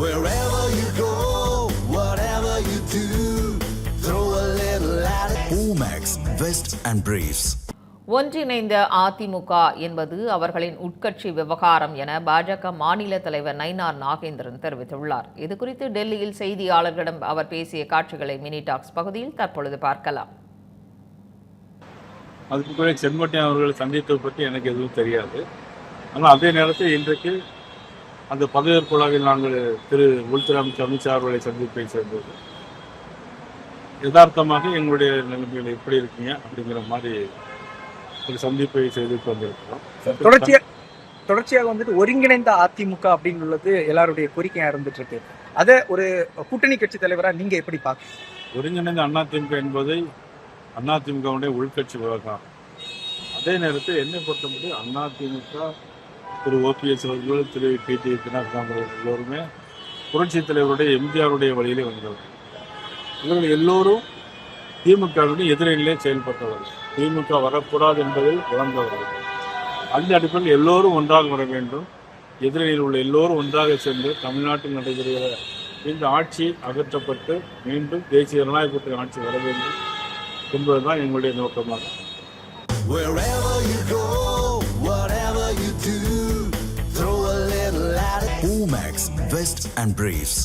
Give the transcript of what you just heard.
Wherever you go, whatever you do, throw a little at it. Omax, Vest and Briefs. ஒன்றிணைந்த அதிமுக என்பது அவர்களின் உட்கட்சி விவகாரம் என பாஜக மாநில தலைவர் நயினார் நாகேந்திரன் தெரிவித்துள்ளார். இதுகுறித்து டெல்லியில் செய்தியாளர்களிடம் அவர் பேசிய காட்சிகளை மினி டாக்ஸ் பகுதியில் தற்பொழுது பார்க்கலாம். அதுக்கு பிறகு செங்கோட்டையன் அவர்கள் சந்தித்ததை பற்றி எனக்கு எதுவும் தெரியாது. ஆனால் அதே நேரத்தில் இன்றைக்கு அந்த பதவியேற்பு விழாவில் நாங்கள் திரு உள்துறை அமைச்சர் அமித்ஷா அவர்களை சந்திப்பை சேர்ந்தது யதார்த்தமாக எங்களுடைய நிலைமைகள் எப்படி இருக்கீங்க அப்படிங்கிற மாதிரி ஒரு சந்திப்பை செய்துட்டு வந்திருக்கிறோம். தொடர்ச்சியாக வந்துட்டு ஒருங்கிணைந்த அதிமுக அப்படின்னு உள்ளது எல்லாருடைய கோரிக்கையா இருந்துட்டு இருக்கு. அதை ஒரு கூட்டணி கட்சி தலைவராக நீங்க எப்படி பார்க்க? ஒருங்கிணைந்த அதிமுக என்பதை அதிமுகவுடைய உள்கட்சி விவகாரம். அதே நேரத்தில் என்னை பொறுத்தபடி அதிமுக திரு ஓபிஎஸ் அவர்கள், திரு டிடி தினகரன் எல்லோருமே புரட்சி தலைவருடைய எம்ஜிஆருடைய வழியிலே வந்தவர்கள். இவர்கள் எல்லோரும் திமுகவுடைய எதிரிலே செயல்பட்டவர்கள். திமுக வரக்கூடாது என்பதில் உணர்ந்தவர்கள். அந்த அடிப்படையில் எல்லோரும் ஒன்றாக வர வேண்டும். எதிரில் உள்ள எல்லோரும் ஒன்றாக சென்று தமிழ்நாட்டில் நடைபெறுகிற இந்த ஆட்சி அகற்றப்பட்டு மீண்டும் தேசிய ஜனநாயக கூட்டணி ஆட்சி வர வேண்டும் என்பதுதான் எங்களுடைய நோக்கமாகும். Wherever you go, whatever you do, throw a little at it. Omax, Vest and Briefs.